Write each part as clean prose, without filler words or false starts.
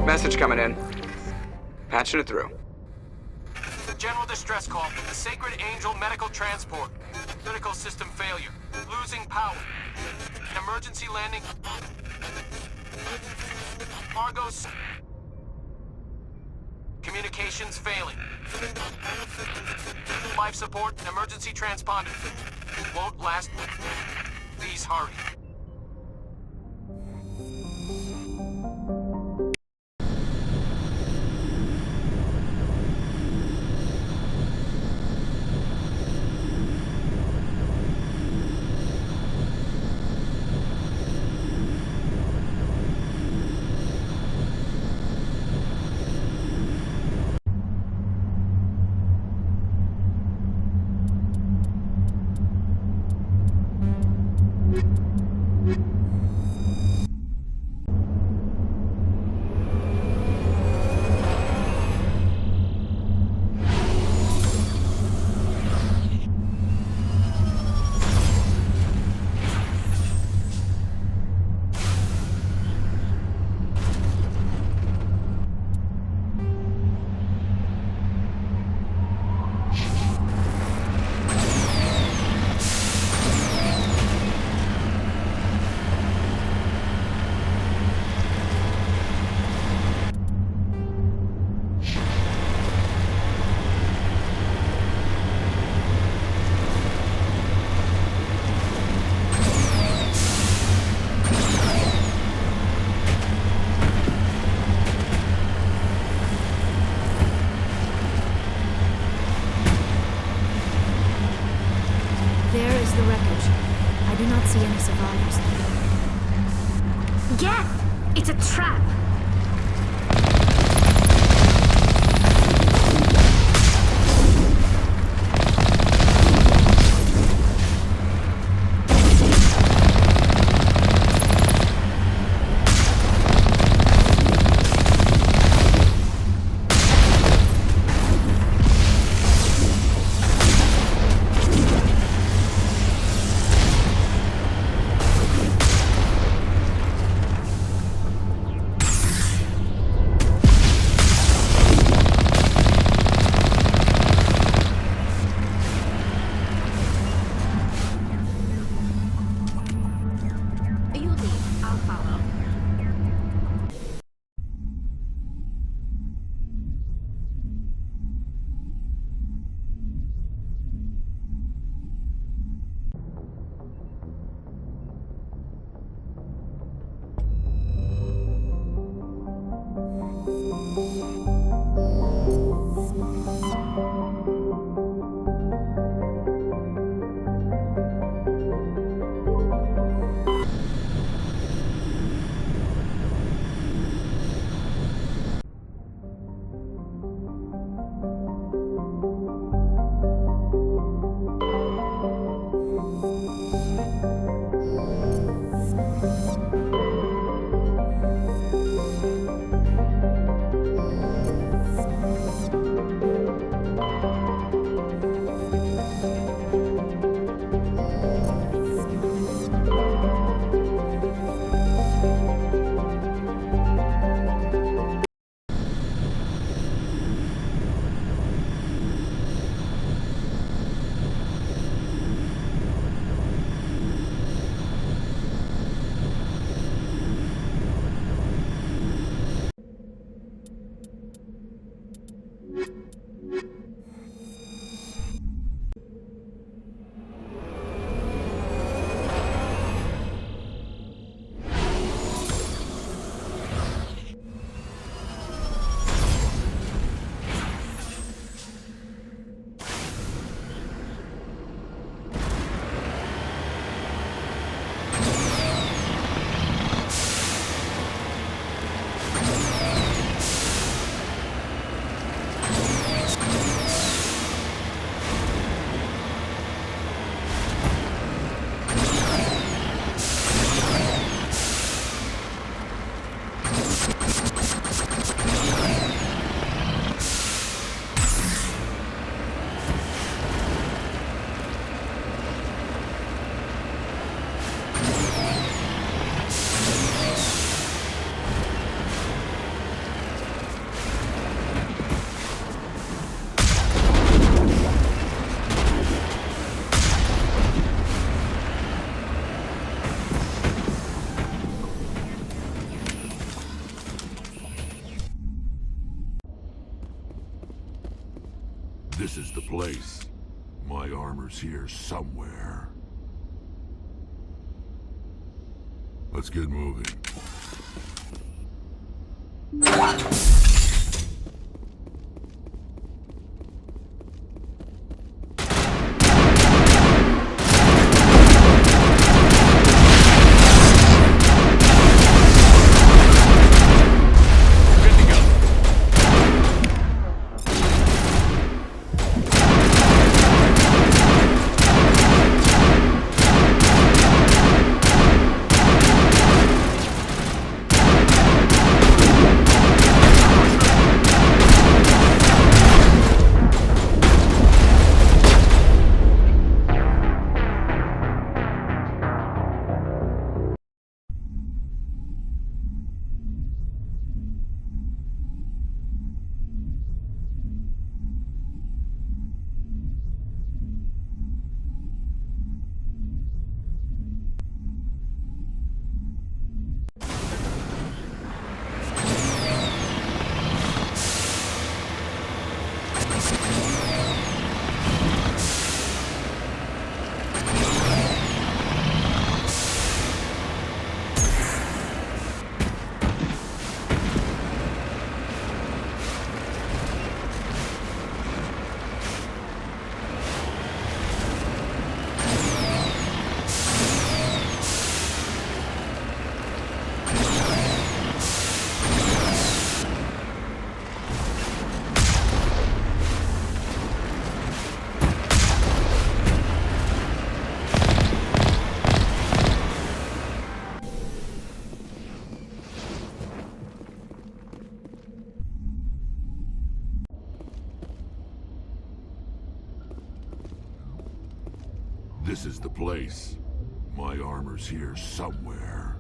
Message coming in. Patching it through. General distress call from the Sacred Angel Medical Transport. Critical system failure. Losing power. Emergency landing. Argos. Communications failing. Life support and emergency transponder. Won't last. Please hurry. There is the wreckage. I do not see any survivors. Geth! It's a trap! This is the place. My armor's here somewhere. Let's get moving. This is the place. My armor's here somewhere.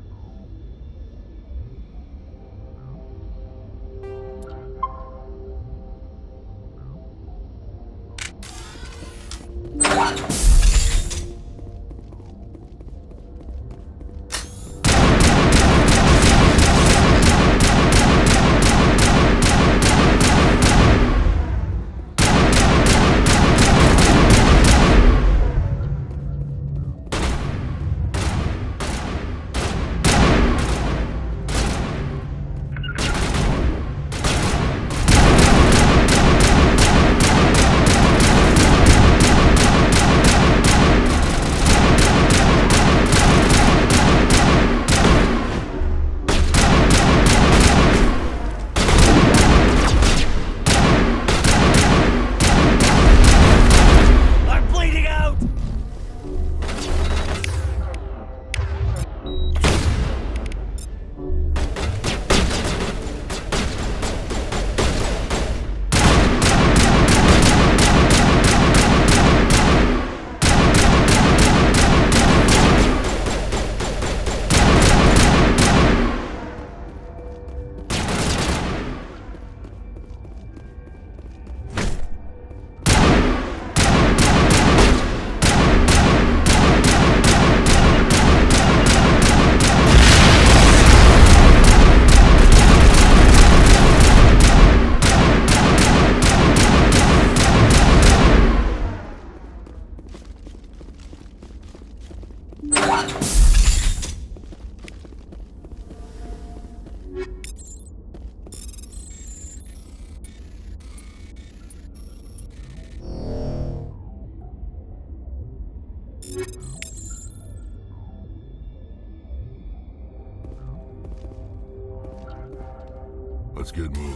Let's get moving.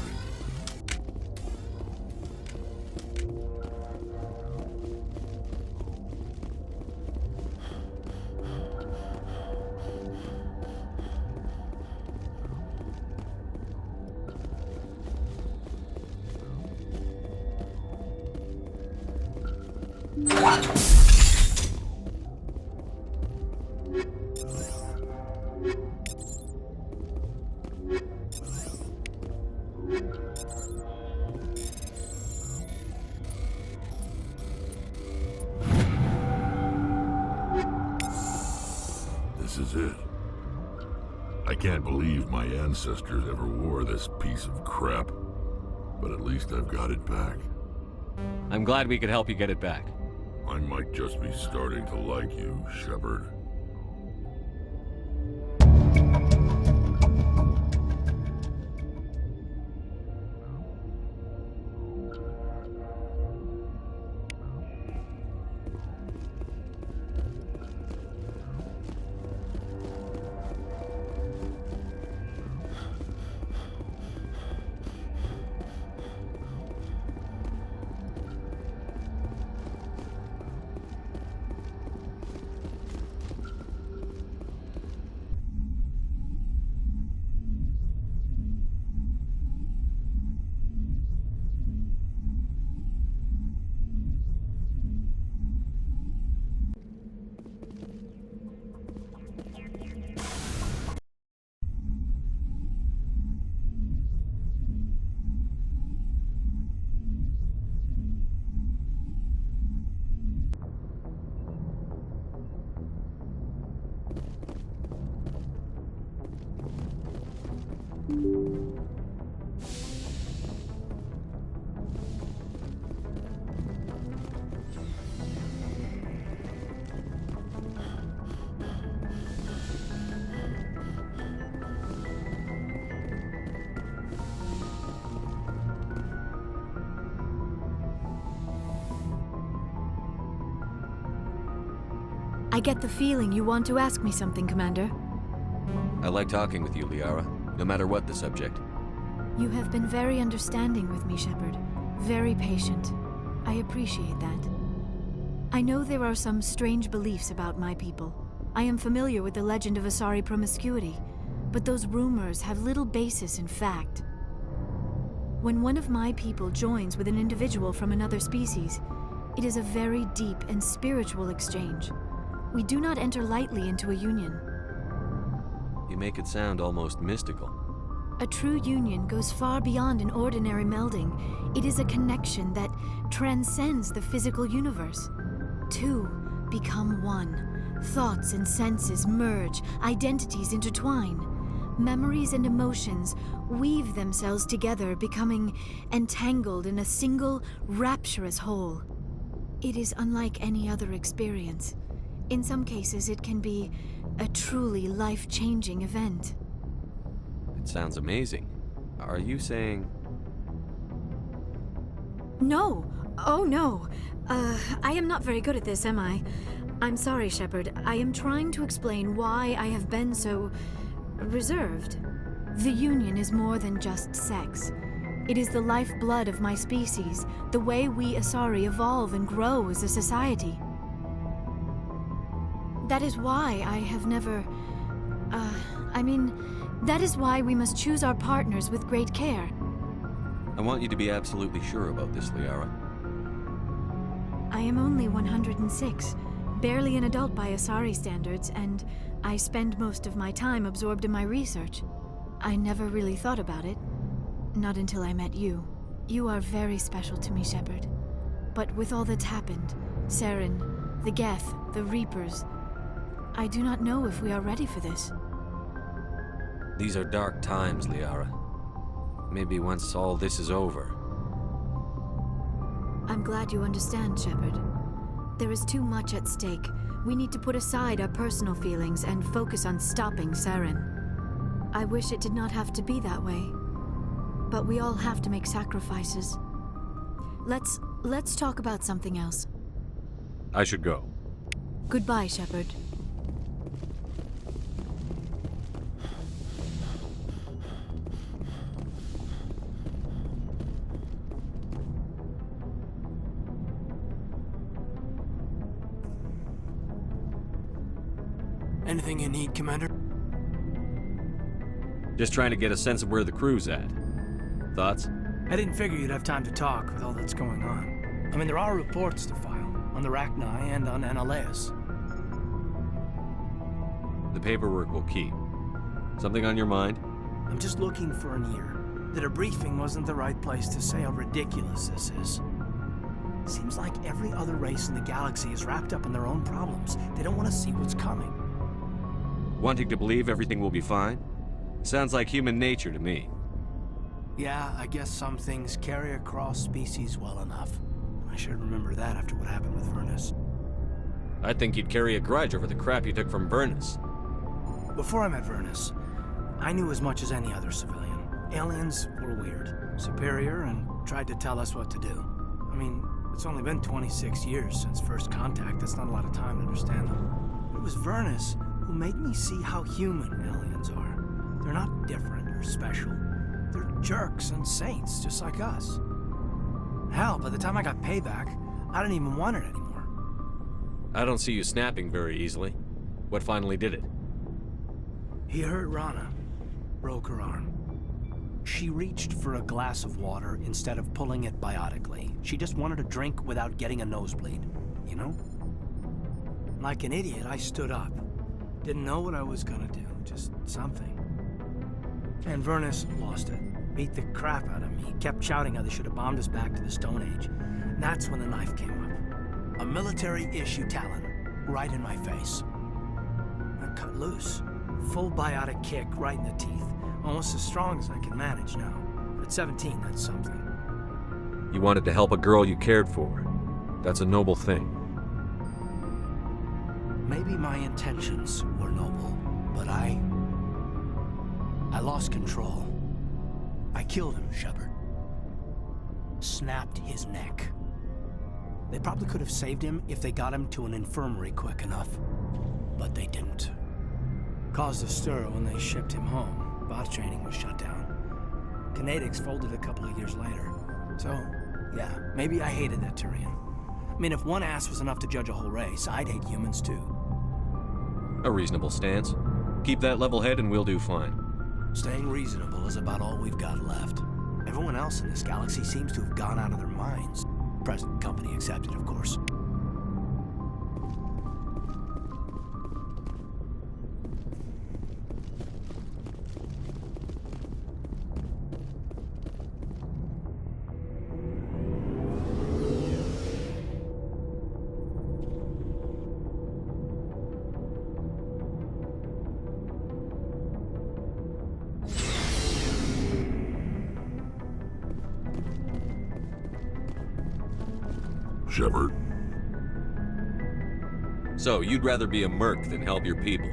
This is it. I can't believe my ancestors ever wore this piece of crap, but at least I've got it back. I'm glad we could help you get it back. I might just be starting to like you, Shepard. I get the feeling you want to ask me something, Commander. I like talking with you, Liara, no matter what the subject. You have been very understanding with me, Shepard. Very patient. I appreciate that. I know there are some strange beliefs about my people. I am familiar with the legend of Asari promiscuity, but those rumors have little basis in fact. When one of my people joins with an individual from another species, it is a very deep and spiritual exchange. We do not enter lightly into a union. You make it sound almost mystical. A true union goes far beyond an ordinary melding. It is a connection that transcends the physical universe. Two become one. Thoughts and senses merge, identities intertwine. Memories and emotions weave themselves together, becoming entangled in a single, rapturous whole. It is unlike any other experience. In some cases, it can be a truly life-changing event. It sounds amazing. Are you saying... No! Oh, no! I am not very good at this, am I? I'm sorry, Shepard. I am trying to explain why I have been so... reserved. The Union is more than just sex. It is the lifeblood of my species, the way we Asari evolve and grow as a society. That is why I have never... that is why we must choose our partners with great care. I want you to be absolutely sure about this, Liara. I am only 106, barely an adult by Asari standards, and I spend most of my time absorbed in my research. I never really thought about it. Not until I met you. You are very special to me, Shepard. But with all that's happened, Saren, the Geth, the Reapers, I do not know if we are ready for this. These are dark times, Liara. Maybe once all this is over. I'm glad you understand, Shepard. There is too much at stake. We need to put aside our personal feelings and focus on stopping Saren. I wish it did not have to be that way. But we all have to make sacrifices. Let's talk about something else. I should go. Goodbye, Shepard. Anything you need, Commander? Just trying to get a sense of where the crew's at. Thoughts? I didn't figure you'd have time to talk with all that's going on. I mean, there are reports to file, on the Rachni and on Annaleus. The paperwork will keep. Something on your mind? I'm just looking for an ear. The debriefing wasn't the right place to say how ridiculous this is. Seems like every other race in the galaxy is wrapped up in their own problems. They don't want to see what's coming. Wanting to believe everything will be fine? Sounds like human nature to me. Yeah, I guess some things carry across species well enough. should remember that after what happened with Vernus. I think you'd carry a grudge over the crap you took from Vernus. Before I met Vernus, I knew as much as any other civilian. Aliens were weird, superior, and tried to tell us what to do. I mean, it's only been 26 years since first contact. That's not a lot of time to understand them. It was Vernus who made me see how human aliens are. They're not different or special. They're jerks and saints, just like us. Hell, by the time I got payback, I didn't even want it anymore. I don't see you snapping very easily. What finally did it? He hurt Rana, broke her arm. She reached for a glass of water instead of pulling it biotically. She just wanted a drink without getting a nosebleed, you know? Like an idiot, I stood up. Didn't know what I was gonna do, just something. And Vernus lost it. Beat the crap out of me. He kept shouting how they should have bombed us back to the Stone Age. And that's when the knife came up. A military-issue talon, right in my face. I cut loose. Full biotic kick right in the teeth. Almost as strong as I can manage now. At 17, that's something. You wanted to help a girl you cared for. That's a noble thing. Maybe my intentions were noble, but I lost control. I killed him, Shepard. Snapped his neck. They probably could have saved him if they got him to an infirmary quick enough. But they didn't. Caused a stir when they shipped him home. Bot training was shut down. Kinetics folded a couple of years later. So, yeah, maybe I hated that Tyrian. I mean, if one ass was enough to judge a whole race, I'd hate humans too. A reasonable stance. Keep that level head and we'll do fine. Staying reasonable is about all we've got left. Everyone else in this galaxy seems to have gone out of their minds. Present company accepted, of course. Shepard, So, you'd rather be a merc than help your people?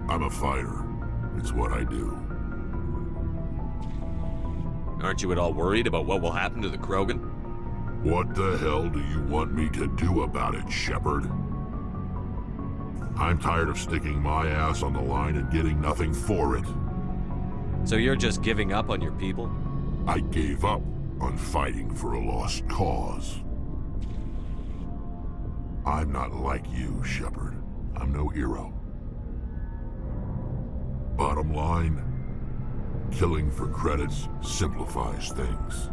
I'm a fighter. It's what I do. Aren't you at all worried about what will happen to the Krogan? What the hell do you want me to do about it, Shepard? I'm tired of sticking my ass on the line and getting nothing for it. So you're just giving up on your people? I gave up on fighting for a lost cause. I'm not like you, Shepard. I'm no hero. Bottom line, killing for credits simplifies things.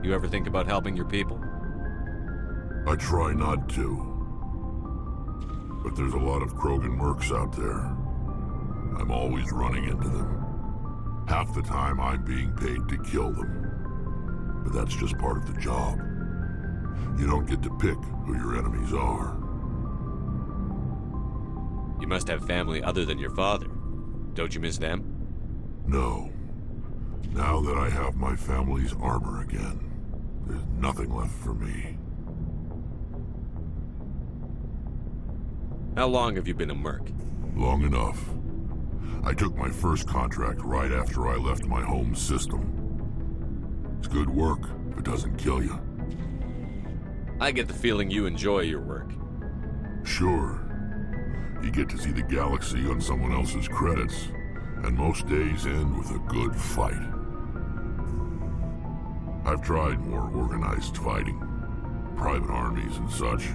You ever think about helping your people? I try not to. But there's a lot of Krogan mercs out there. I'm always running into them. Half the time I'm being paid to kill them. But that's just part of the job. You don't get to pick who your enemies are. You must have family other than your father. Don't you miss them? No. Now that I have my family's armor again, there's nothing left for me. How long have you been a merc? Long enough. I took my first contract right after I left my home system. It's good work if it doesn't kill you. I get the feeling you enjoy your work. Sure. You get to see the galaxy on someone else's credits, and most days end with a good fight. I've tried more organized fighting, private armies and such,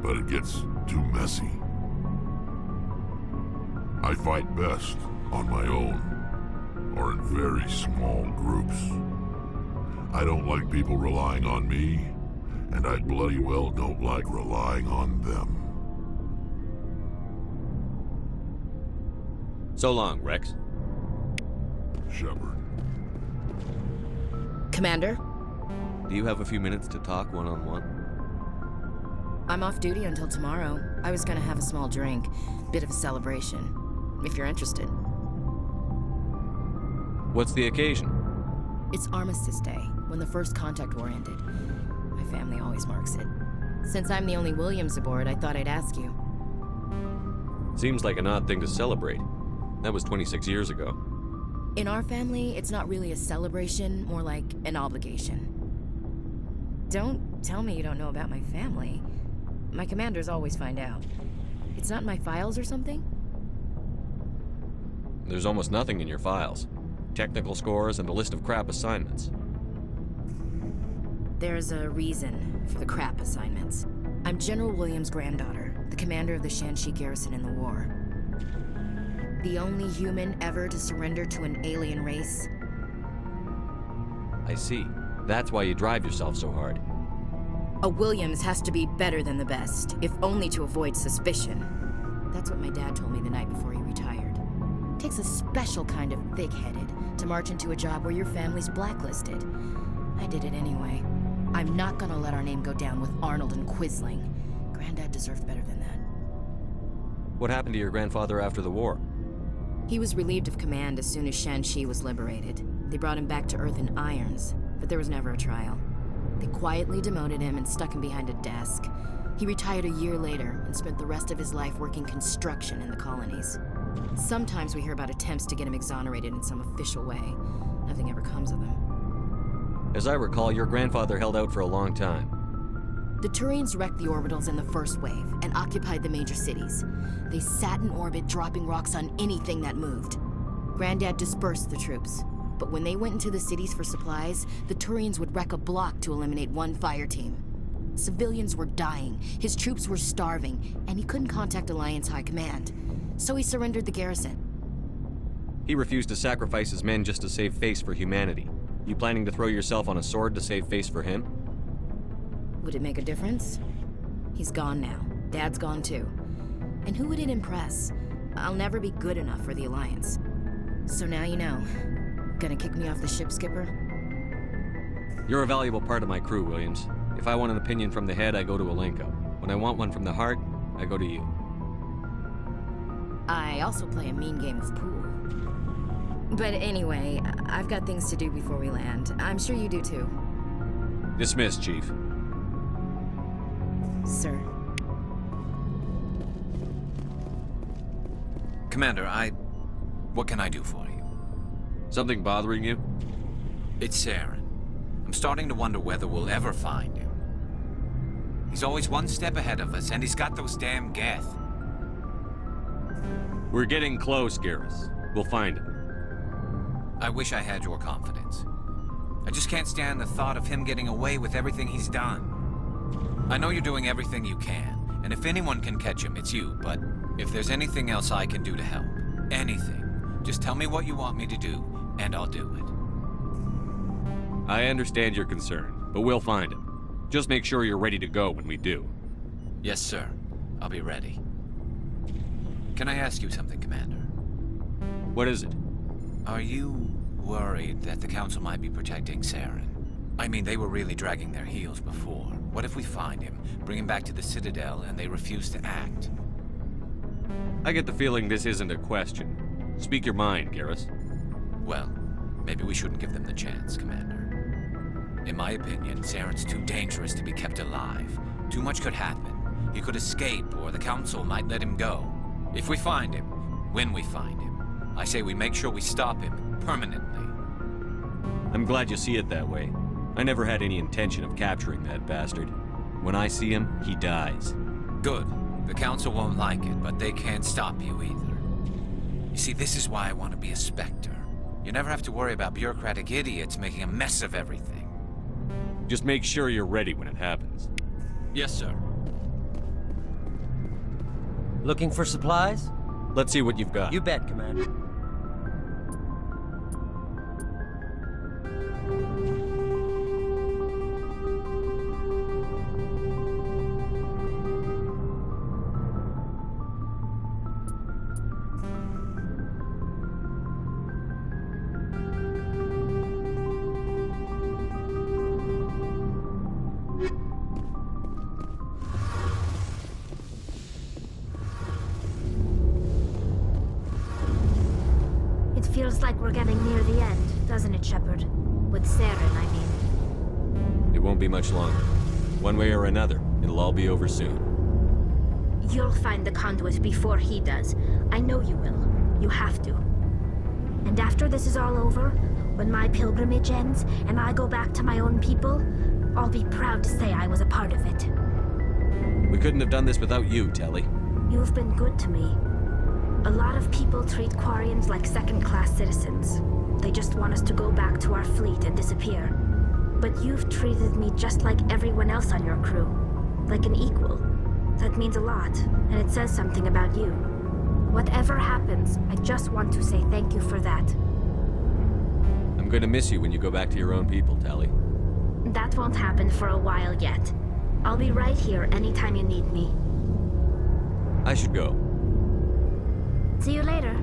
but it gets too messy. I fight best on my own, or in very small groups. I don't like people relying on me, and I bloody well don't like relying on them. So long, Rex. Shepard. Commander, Do you have a few minutes to talk one-on-one? I'm off duty until tomorrow. I was gonna have a small drink, bit of a celebration, if you're interested. What's the occasion? It's Armistice Day, when the First Contact War ended. family always marks it. Since I'm the only Williams aboard, I thought I'd ask you. Seems like an odd thing to celebrate. That was 26 years ago. In our family, it's not really a celebration, more like an obligation. Don't tell me you don't know about my family. My commanders always find out. It's not in my files or something? There's almost nothing in your files. Technical scores and a list of crap assignments. There's a reason for the crap assignments. I'm General Williams' granddaughter, the commander of the Shanxi garrison in the war. The only human ever to surrender to an alien race. I see. That's why you drive yourself so hard. A Williams has to be better than the best, if only to avoid suspicion. That's what my dad told me the night before he retired. Takes a special kind of thick-headed to march into a job where your family's blacklisted. I did it anyway. I'm not gonna let our name go down with Arnold and Quisling. Granddad deserved better than that. What happened to your grandfather after the war? He was relieved of command as soon as Shanxi was liberated. They brought him back to Earth in irons, but there was never a trial. They quietly demoted him and stuck him behind a desk. He retired a year later and spent the rest of his life working construction in the colonies. Sometimes we hear about attempts to get him exonerated in some official way. Nothing ever comes of them. As I recall, your grandfather held out for a long time. The Turians wrecked the orbitals in the first wave and occupied the major cities. They sat in orbit, dropping rocks on anything that moved. Granddad dispersed the troops, but when they went into the cities for supplies, the Turians would wreck a block to eliminate one fire team. Civilians were dying, his troops were starving, and he couldn't contact Alliance High Command. So he surrendered the garrison. He refused to sacrifice his men just to save face for humanity. You planning to throw yourself on a sword to save face for him? Would it make a difference? He's gone now. Dad's gone too. And who would it impress? I'll never be good enough for the Alliance. So now you know. Gonna kick me off the ship, Skipper? You're a valuable part of my crew, Williams. If I want an opinion from the head, I go to Alenko. When I want one from the heart, I go to you. I also play a mean game of pool. But anyway, I've got things to do before we land. I'm sure you do too. Dismissed, Chief. Sir. Commander, what can I do for you? Something bothering you? It's Saren. I'm starting to wonder whether we'll ever find him. He's always one step ahead of us, and he's got those damn Geth. We're getting close, Garrus. We'll find him. I wish I had your confidence. I just can't stand the thought of him getting away with everything he's done. I know you're doing everything you can, and if anyone can catch him, it's you, but if there's anything else I can do to help, anything, just tell me what you want me to do, and I'll do it. I understand your concern, but we'll find him. Just make sure you're ready to go when we do. Yes, sir. I'll be ready. Can I ask you something, Commander? What is it? Are you worried that the Council might be protecting Saren? I mean, they were really dragging their heels before. What if we find him, bring him back to the Citadel, and they refuse to act? I get the feeling this isn't a question. Speak your mind, Garrus. Well, maybe we shouldn't give them the chance, Commander. In my opinion, Saren's too dangerous to be kept alive. Too much could happen. He could escape, or the Council might let him go. If we find him, when we find him, I say we make sure we stop him, permanently. I'm glad you see it that way. I never had any intention of capturing that bastard. When I see him, he dies. Good. The Council won't like it, but they can't stop you either. You see, this is why I want to be a Spectre. You never have to worry about bureaucratic idiots making a mess of everything. Just make sure you're ready when it happens. Yes, sir. Looking for supplies? Let's see what you've got. You bet, Commander. Feels like we're getting near the end, doesn't it, Shepard? With Saren, I mean. It won't be much longer. One way or another, it'll all be over soon. You'll find the conduit before he does. I know you will. You have to. And after this is all over, when my pilgrimage ends and I go back to my own people, I'll be proud to say I was a part of it. We couldn't have done this without you, Telly. You've been good to me. A lot of people treat Quarians like second-class citizens. They just want us to go back to our fleet and disappear. But you've treated me just like everyone else on your crew. Like an equal. That means a lot, and it says something about you. Whatever happens, I just want to say thank you for that. I'm going to miss you when you go back to your own people, Telly. That won't happen for a while yet. I'll be right here anytime you need me. I should go. See you later.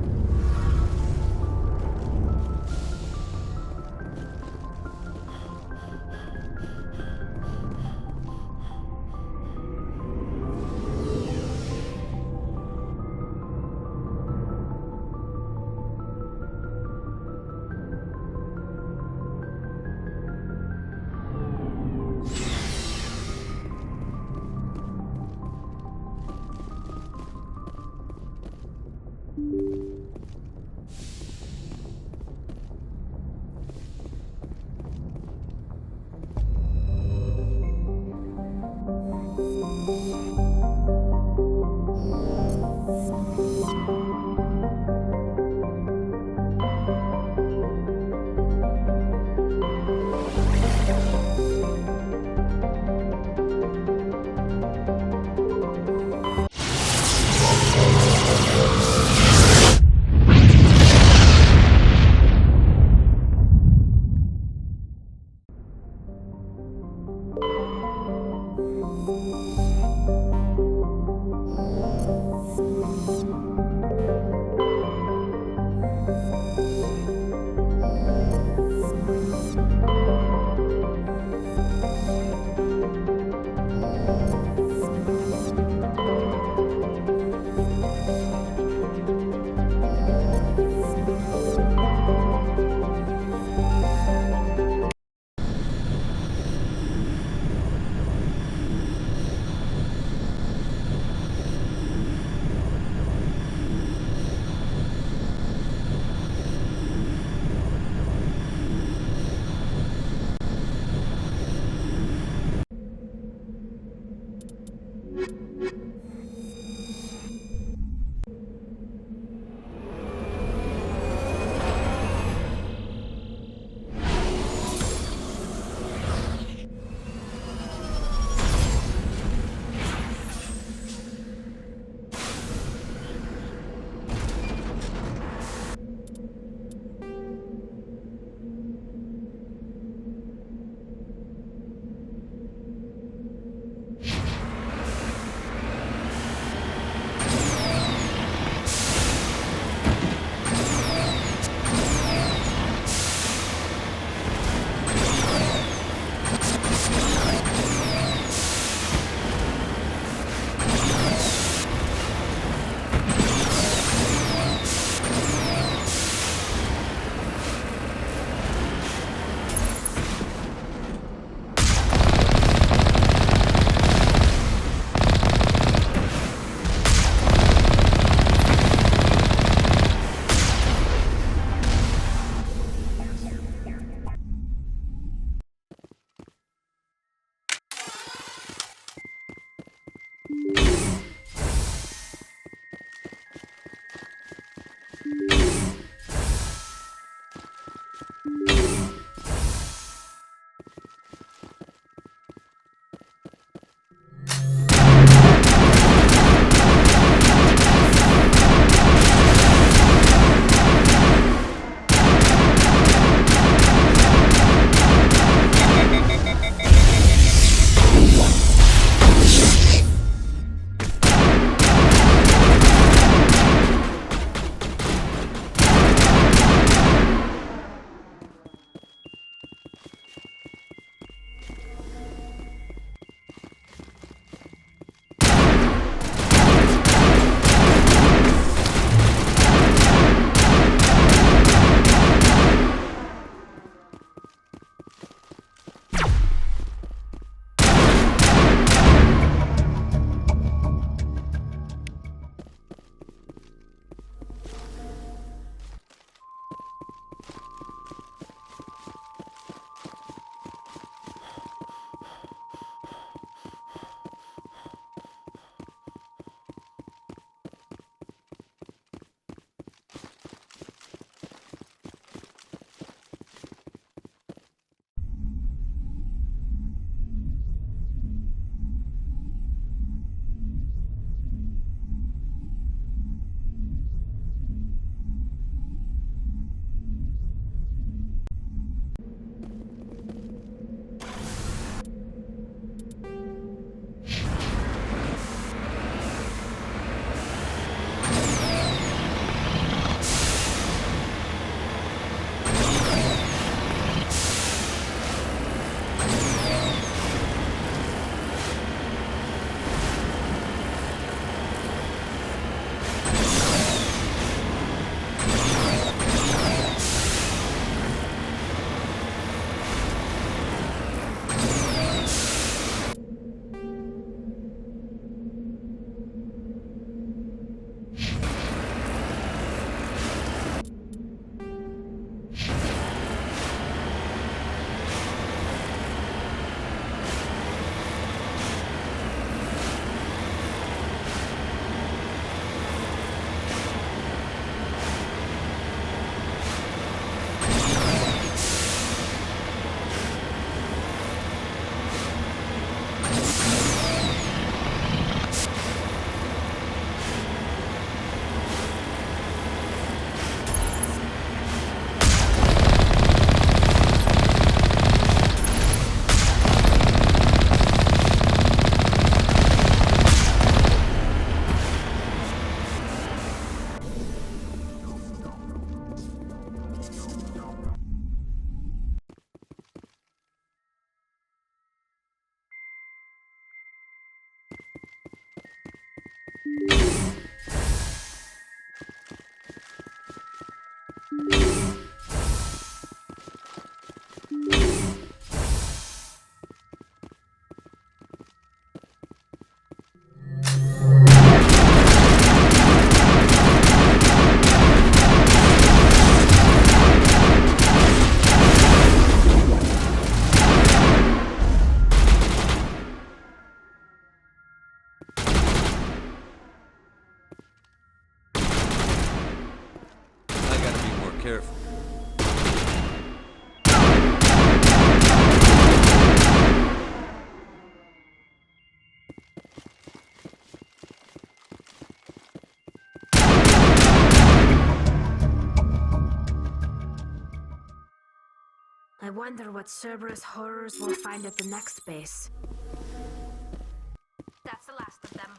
careful. I wonder what Cerberus horrors we'll find at the next base. That's the last of them.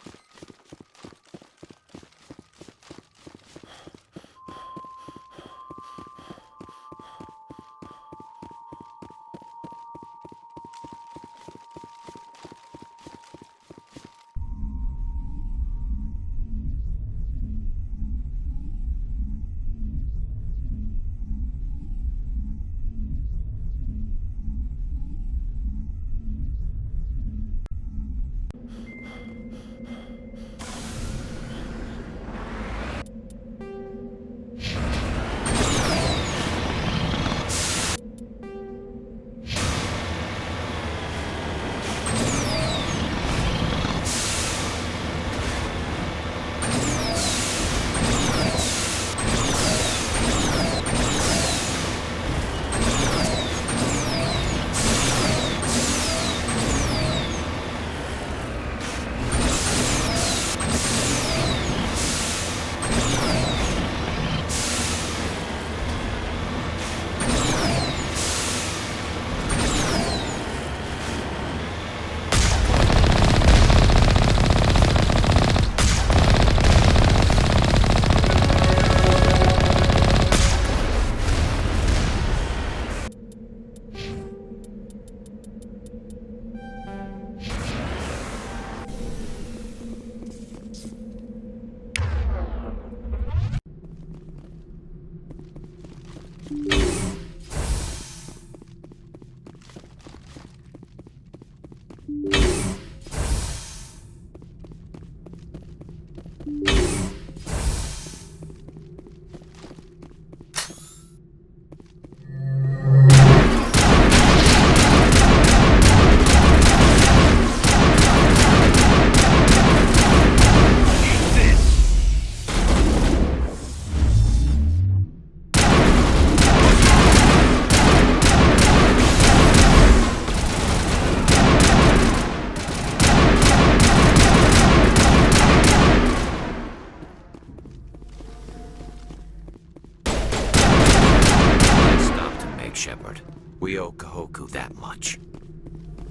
Shepard. We owe Kahoku that much.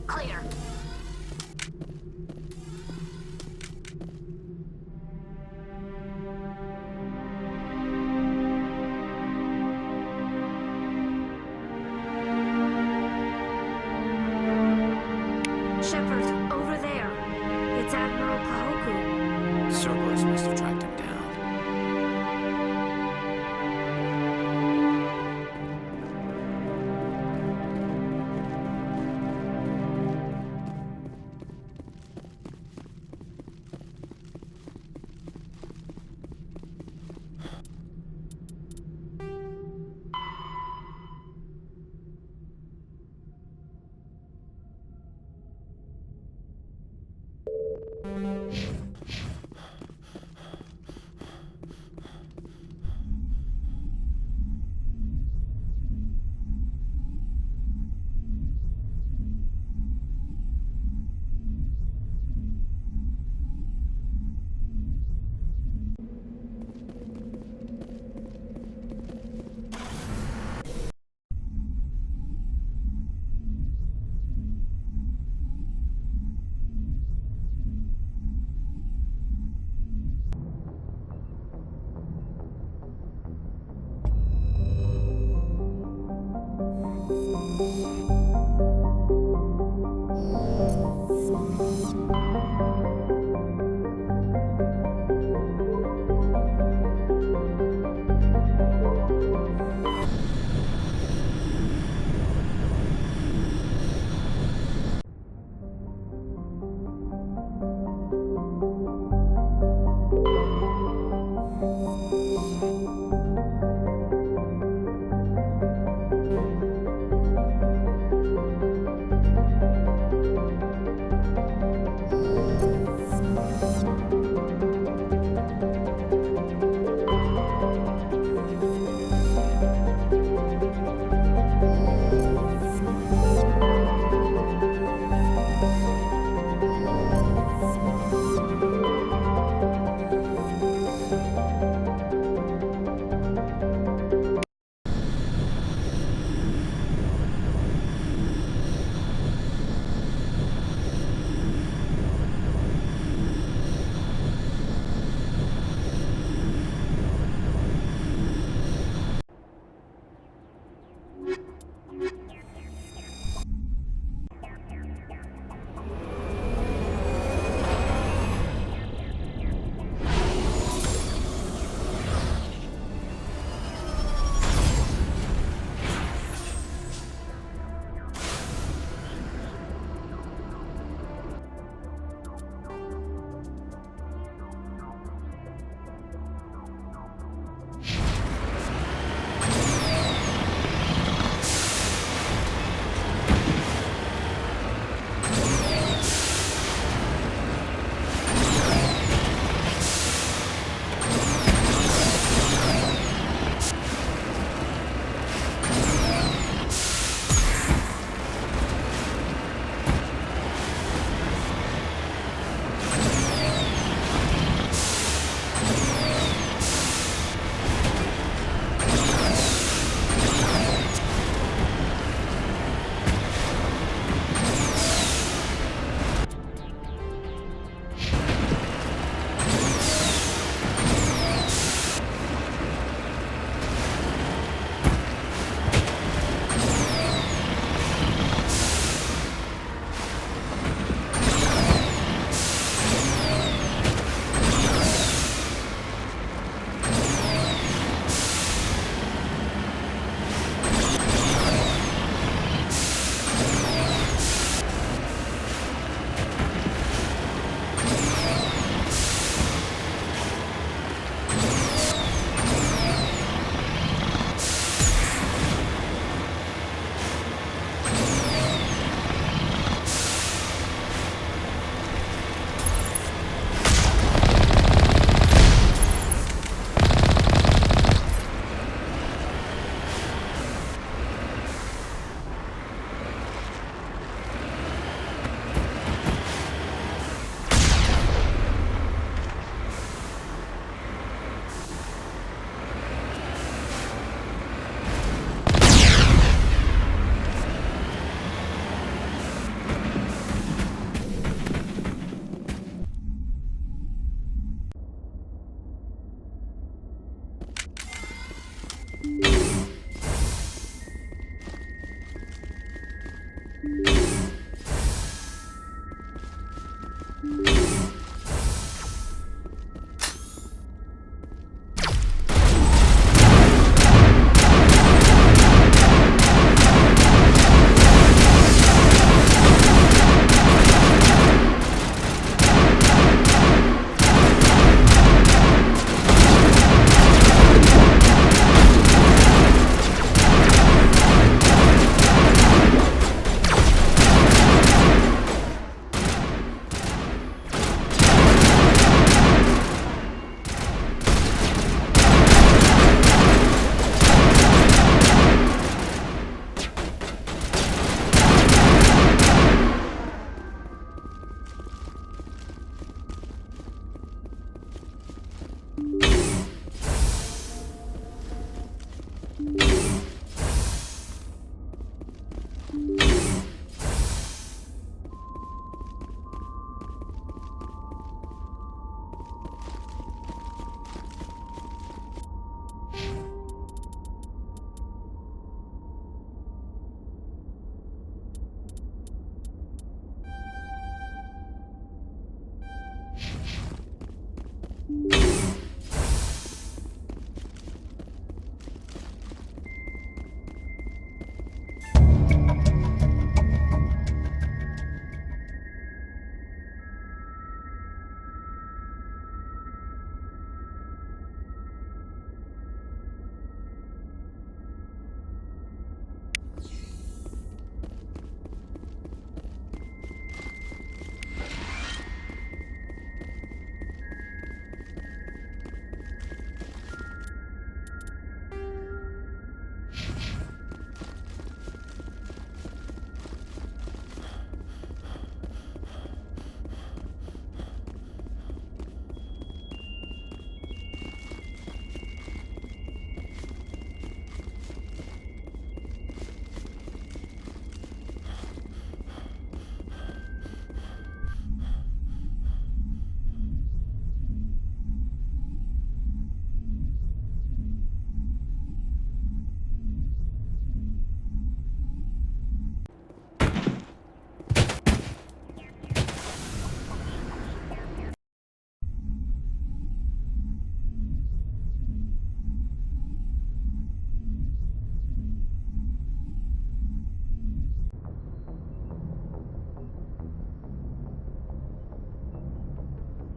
Clear. Shepard, over there. It's Admiral Kahoku. Cerberus must have tracked him down.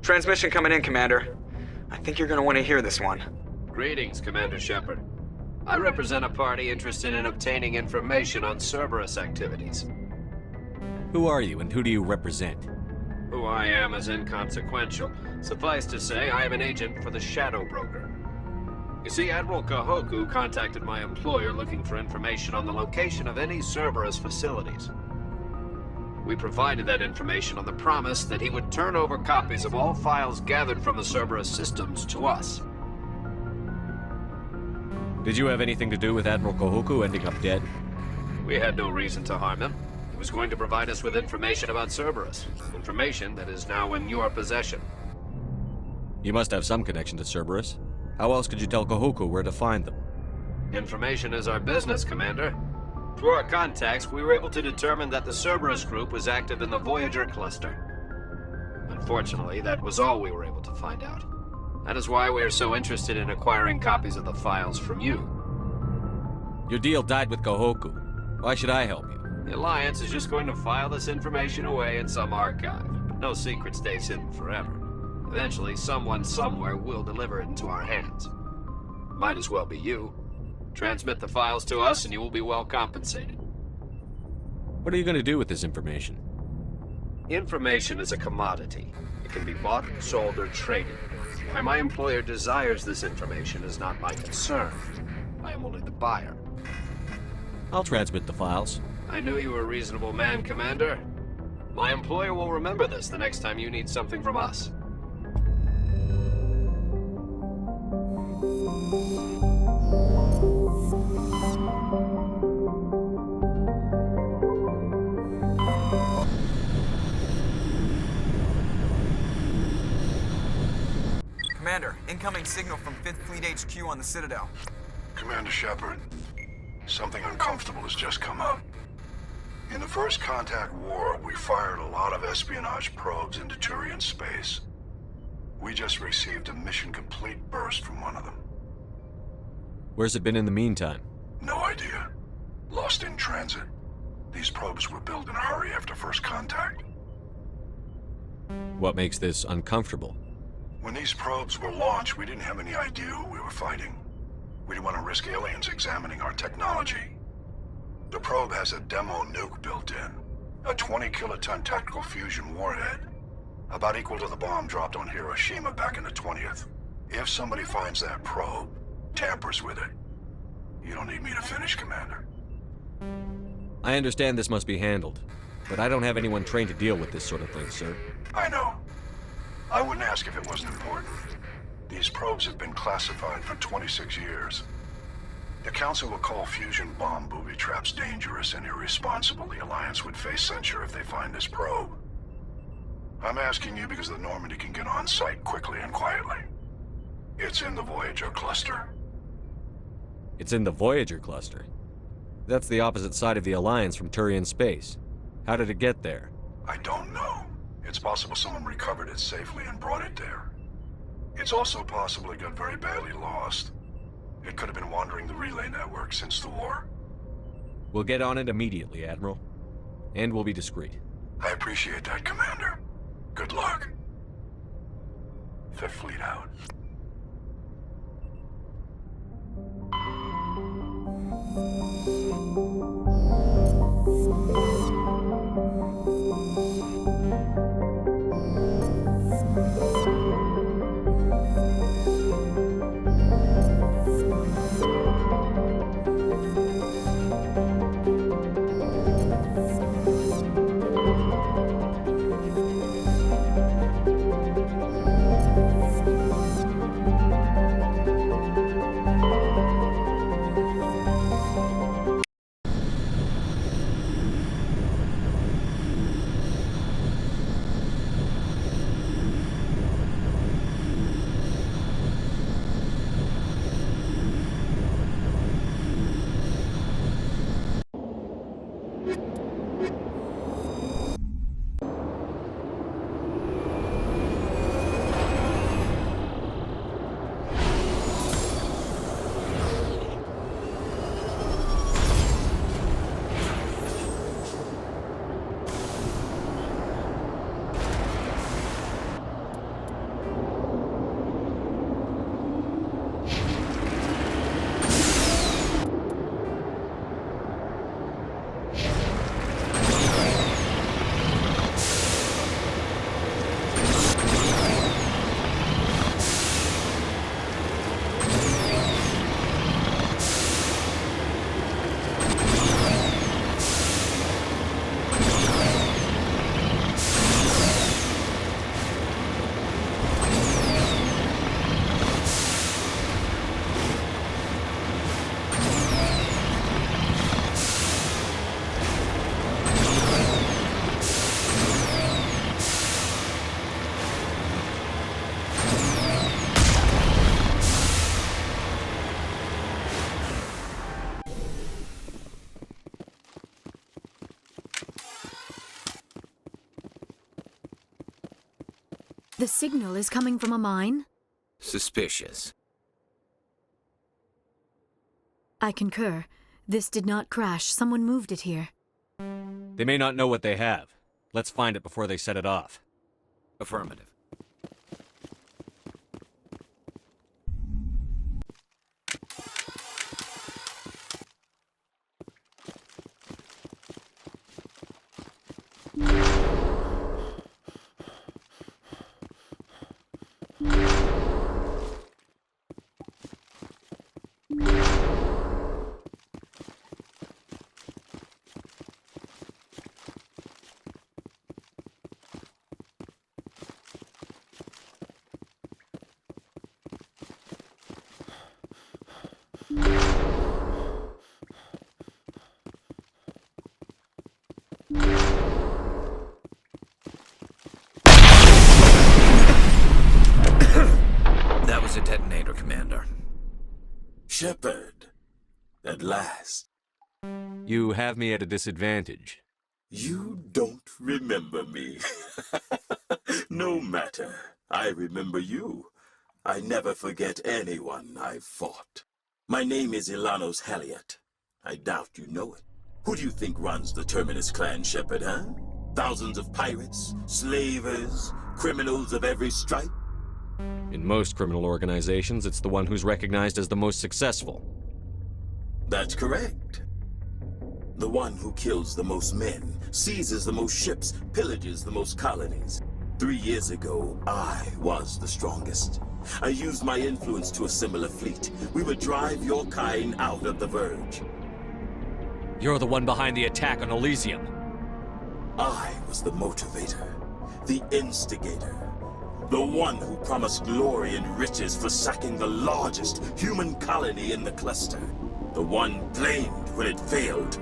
Transmission coming in, Commander. I think you're gonna want to hear this one. Greetings, Commander Shepard. I represent a party interested in obtaining information on Cerberus activities. Who are you and who do you represent? Who I am is inconsequential. Suffice to say, I am an agent for the Shadow Broker. You see, Admiral Kahoku contacted my employer looking for information on the location of any Cerberus facilities. We provided that information on the promise that he would turn over copies of all files gathered from the Cerberus systems to us. Did you have anything to do with Admiral Kahoku ending up dead? We had no reason to harm him. He was going to provide us with information about Cerberus. Information that is now in your possession. You must have some connection to Cerberus. How else could you tell Kahoku where to find them? Information is our business, Commander. Through our contacts, we were able to determine that the Cerberus group was active in the Voyager cluster. Unfortunately, that was all we were able to find out. That is why we are so interested in acquiring copies of the files from you. Your deal died with Kahoku. Why should I help you? The Alliance is just going to file this information away in some archive. But no secret stays hidden forever. Eventually, someone somewhere will deliver it into our hands. Might as well be you. Transmit the files to us and you will be well compensated. What are you going to do with this information? Information is a commodity. It can be bought, sold, or traded. Why my employer desires this information is not my concern. I am only the buyer. I'll transmit the files. I knew you were a reasonable man, Commander. My employer will remember this the next time you need something from us. Commander, incoming signal from 5th Fleet HQ on the Citadel. Commander Shepard, something uncomfortable has just come up. In the First Contact War, we fired a lot of espionage probes into Turian space. We just received a mission complete burst from one of them. Where's it been in the meantime? No idea. Lost in transit. These probes were built in a hurry after First Contact. What makes this uncomfortable? When these probes were launched, we didn't have any idea who we were fighting. We didn't want to risk aliens examining our technology. The probe has a demo nuke built in. A 20-kiloton tactical fusion warhead. About equal to the bomb dropped on Hiroshima back in the 20th. If somebody finds that probe, tampers with it, you don't need me to finish, Commander. I understand this must be handled, but I don't have anyone trained to deal with this sort of thing, sir. I know. I wouldn't ask if it wasn't important. These probes have been classified for 26 years. The Council will call fusion bomb booby traps dangerous and irresponsible. The Alliance would face censure if they find this probe. I'm asking you because the Normandy can get on site quickly and quietly. It's in the Voyager cluster. It's in the Voyager cluster? That's the opposite side of the Alliance from Turian space. How did it get there? I don't know. It's possible someone recovered it safely and brought it there. It's also possible it got very badly lost. It could have been wandering the relay network since the war. We'll get on it immediately, Admiral. And we'll be discreet. I appreciate that, Commander. Good luck. Fifth Fleet out. The signal is coming from a mine? Suspicious. I concur. This did not crash. Someone moved it here. They may not know what they have. Let's find it before they set it off. Affirmative. That was a detonator, Commander. Shepard, at last. You have me at a disadvantage. You don't remember me. No matter. I remember you. I never forget anyone I've fought. My name is Ilanos Halliot. I doubt you know it. Who do you think runs the Terminus clan, Shepard, huh? Thousands of pirates, slavers, criminals of every stripe? In most criminal organizations, it's the one who's recognized as the most successful. That's correct. The one who kills the most men, seizes the most ships, pillages the most colonies. 3 years ago, I was the strongest. I used my influence to assemble a fleet. We would drive your kind out of the Verge. You're the one behind the attack on Elysium. I was the motivator, the instigator. The one who promised glory and riches for sacking the largest human colony in the cluster. The one blamed when it failed.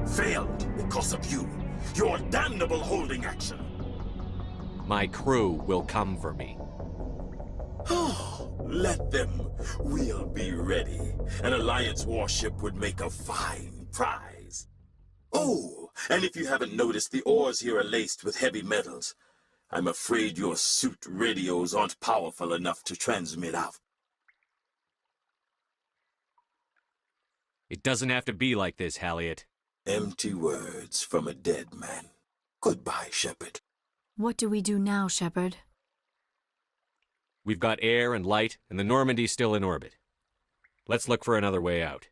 Failed because of you. Your damnable holding action. My crew will come for me. Let them. We'll be ready. An Alliance warship would make a fine prize. Oh, and if you haven't noticed, the ores here are laced with heavy metals. I'm afraid your suit radios aren't powerful enough to transmit out. It doesn't have to be like this, Halliot. Empty words from a dead man. Goodbye, Shepard. What do we do now, Shepard? We've got air and light, and the Normandy's still in orbit. Let's look for another way out.